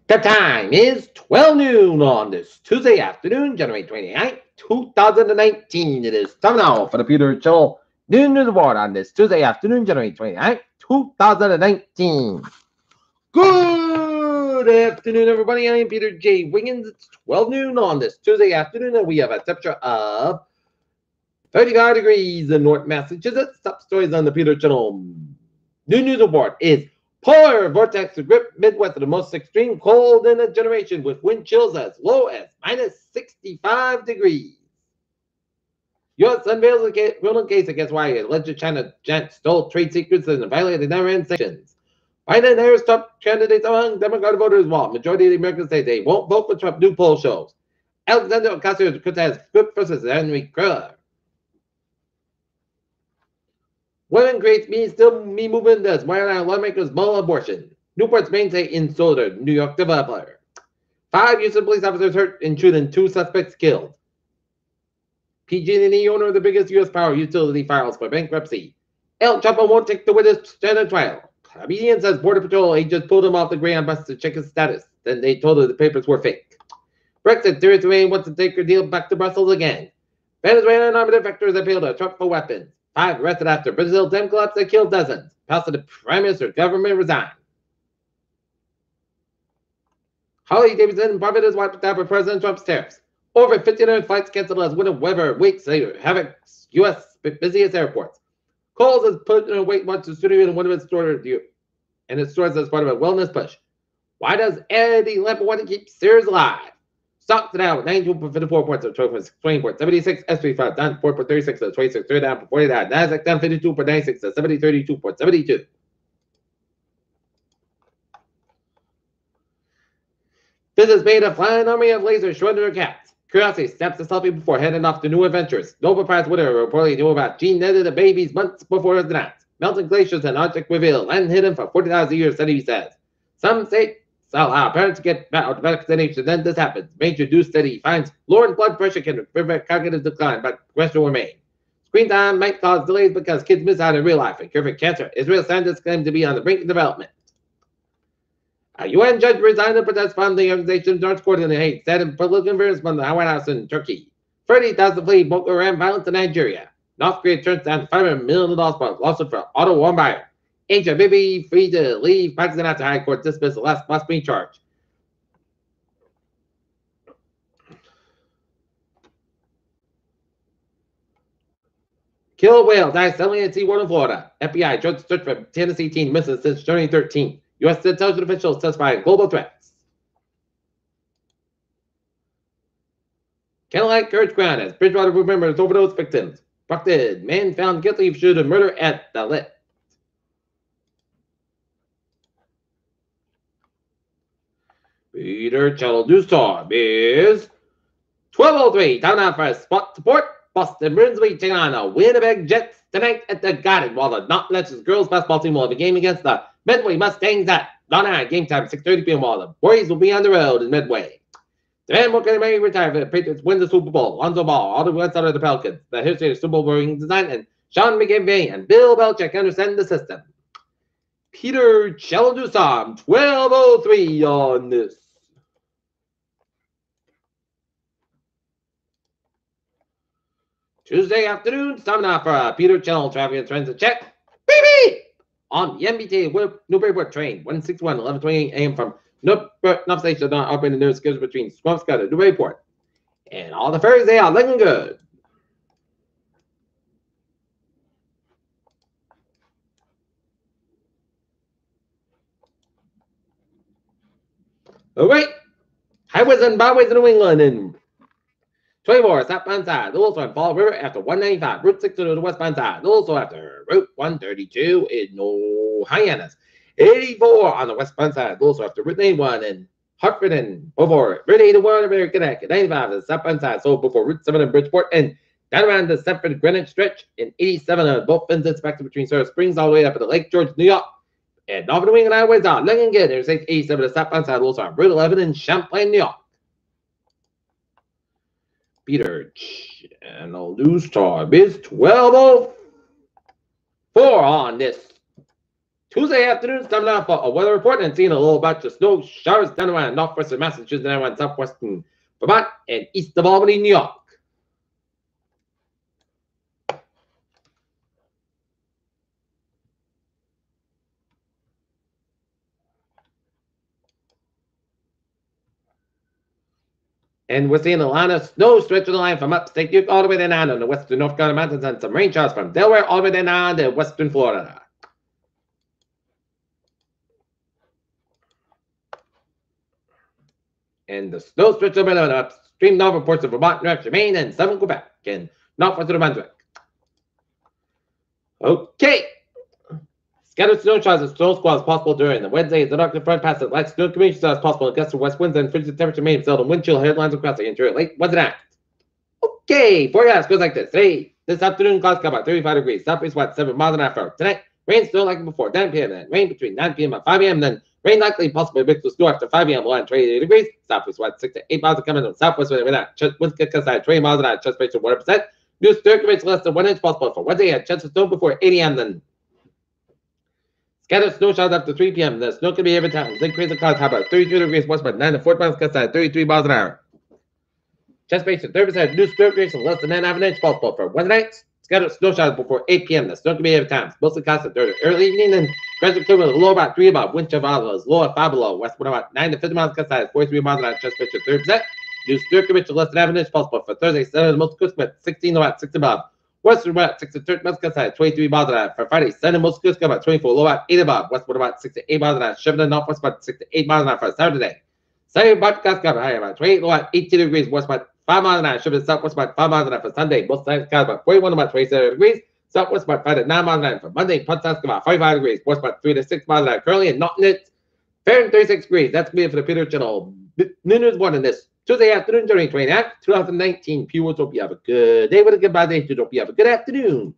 The time is 12 noon on this Tuesday afternoon, January 29th, 2019. It is time now for the Peter Channel Noon News Report on this Tuesday afternoon, January 29th, 2019. Good afternoon, everybody. I am Peter J. Wiggins. It's 12 noon on this Tuesday afternoon, and we have a temperature of 35 degrees in North Massachusetts. Top stories on the Peter Channel Noon News Report is polar vortex to grip Midwest of the most extreme cold in a generation with wind chills as low as minus 65 degrees. U.S. unveils a criminal case against why alleged China giant stole trade secrets and violated never-end sanctions. Biden and Harris top candidates among Democratic voters, while majority of the Americans say they won't vote for Trump. New poll shows. Alexander Ocasio criticized Script versus Henry Kroger. Women creates Me movement as marijuana lawmakers mull abortion. Newport's mainstay insulter, New York developer. 5 Houston police officers hurt in shooting, 2 suspects killed. PG&E owner of the biggest U.S. power utility files for bankruptcy. El Chapo won't take the witness stand on trial. Comedian says Border Patrol agents pulled him off the Greyhound bus to check his status. Then they told her the papers were fake. Brexit, Theresa May wants to take her deal back to Brussels again. Venezuelan armed defectors appeal to Trump for weapons. 5 arrested after Brazil dam collapse that killed dozens. House of the Prime Minister's government resigned. Holly Davidson profit his wife to for President Trump's tariffs. Over 1,500 flights canceled as winter weather weeks later havocs U.S. busiest airports. Kohl's has put in a Weight Watch studio in one of its stores, and its stores as part of a wellness push. Why does Eddie Lampa want to keep Sears alive? Stocks down 92.54 points of 20.76. S&P 5 down 4.36 to 26. 3 down 49. Nasdaq down 52.96 to 70.32.72. This is made a flying army of lasers shooting their cats. Curiosity snaps a selfie before heading off to new adventures. Nobel Prize winner reportedly knew about gene-edited babies months before the dance. Melting glaciers and Arctic reveal land hidden for 40,000 years, study says. Some states allow parents to get vaccination, then this happens. Major do study finds lowering blood pressure can prevent cognitive decline, but question will remain. Screen time might cause delays because kids miss out in real life and cure for cancer. Israel scientists claim to be on the brink of development. A UN judge resigned to protest from the organization North Korea in the Hague, said in political interference from the White House in Turkey. 30,000 flee Boko Haram violence in Nigeria. North Korea turns down $500 million for lawsuit for auto one buyer. Asia Bibi free to leave Pakistan after High Court dismissed the last blasphemy charge. Killed whale dies suddenly at SeaWorld in Florida. FBI joint search for Tennessee teen missing since 2013. U.S. intelligence officials testify global threats. Candlelight Courage Ground as Bridgewater remembers overdose victims. Procted man found guilty of shooting murder at the Lit. Peter Channel News Time is 12:03. Time now for a spot support. Boston Bruins will take on the Winnipeg Jets tonight at the Garden, while the Not Legends girls basketball team will have a game against the Midway Mustangs at Donna game time 6:30 p.m. while the Warriors will be on the road in Midway. The man will get ready to retire for the Patriots win the Super Bowl. Lonzo Ball, all the west side of the Pelicans. The history of Super Bowl ring design and Sean McVay and Bill Belichick understand the system. Peter Cheladusam, 12:03 on this. Tuesday afternoon, time now for a Peter Channel traffic and transit check. Beep beep! On the MBTA Newburyport train, 161, 11:28 a.m. from North Station, operating near schedules between Swampscott and Newburyport. And all the ferries, they are looking good. All right. Highways and byways in New England and 24, southbound side, also on Fall River after 195, Route 6 to the westbound side, also after Route 132 in No Hyannis, 84 on the westbound side, also after Route 81 in Hartford and Beaufort, Route 81 in Connecticut, 95 on the southbound side, so before Route 7 in Bridgeport, and down around the Stamford Greenwich stretch, in 87 on both ends inspected between Sarah Springs all the way up to Lake George, New York, and Northern New England highways are looking good. There's 87 on the southbound side, also on Route 11 in Champlain, New York. Peter Channel News Time is 12:04 on this Tuesday afternoon's coming up a weather report and seeing a little batch of snow showers down around northwestern Massachusetts and around southwestern Vermont and east of Albany, New York. And we're seeing a line of snow stretching the line from upstate New York all the way down on the western North Carolina mountains and some rain showers from Delaware all the way down to western Florida. And the snow stretch over the upstream northern ports of Vermont, New Hampshire, Maine, and southern Quebec, and northwest of New Brunswick. Okay. Scattered snow showers and snow squalls possible during the Wednesday as the Northern front passes light snow accumulation showers possible in gusts of west winds and frigid temperature may result in wind chill headlines across the interior late Wednesday night. Okay, forecast goes like this. Today, this afternoon, clouds come about 35 degrees, southeast wind 7 miles an hour. Tonight, rain snow like before 9 p.m. Then rain between 9 p.m. and 5 a.m. Then rain likely possibly mixed with snow after 5 p.m. Low and 28 degrees, southwest wind 6 to 8 miles coming from southwest wind winds get gusty 20 miles an hour, chance rate of 1%. New circulation less than 1 inch possible for Wednesday and chance of snow before 8 a.m. Then scattered snow showers after 3 p.m. The snow can be every time. Zinc crazy clouds have about 32 degrees west by 9 to 4 miles gusty 33 miles an hour. Chest base at 30%, new circulation less than 9.5 inch possible for Wednesday night. Scattered snow showers before 8 p.m. The snow can be every time. Mostly constant during the early evening and gradual clear with a low about 3 above. Wind chill is low at 5 below. West wind about 9 to 50 miles gusty 43 miles an hour. Chest base at 30%. New circulation less than 9.5 inch possible for Thursday. Sunday most coast about 16 about 6 above. Western about 6 to 30 miles gusty 23 miles an hour. For Friday, Sunday most coast about 24 low about 8 above. West wind about 6 to 8 miles an hour. Shifting northwest about 6 to 8 miles an hour for Saturday. Sunday about gusty high about 28 low about 18 degrees west about 5 miles an hour. Shifting southwest about 5 miles an hour for Sunday. Most nights about 41 about 27 degrees. Southwest about 5 to 9 miles an hour. For Monday, Punta about 45 degrees. West about 3 to 6 miles an hour. Currently in Norton, it's fair and 36 degrees. That's me for the Peter Channel. Noon News 1 in this Tuesday afternoon, January 29th, 2019. Viewers, hope you have a good day. With a goodbye day. Hope you have a good afternoon.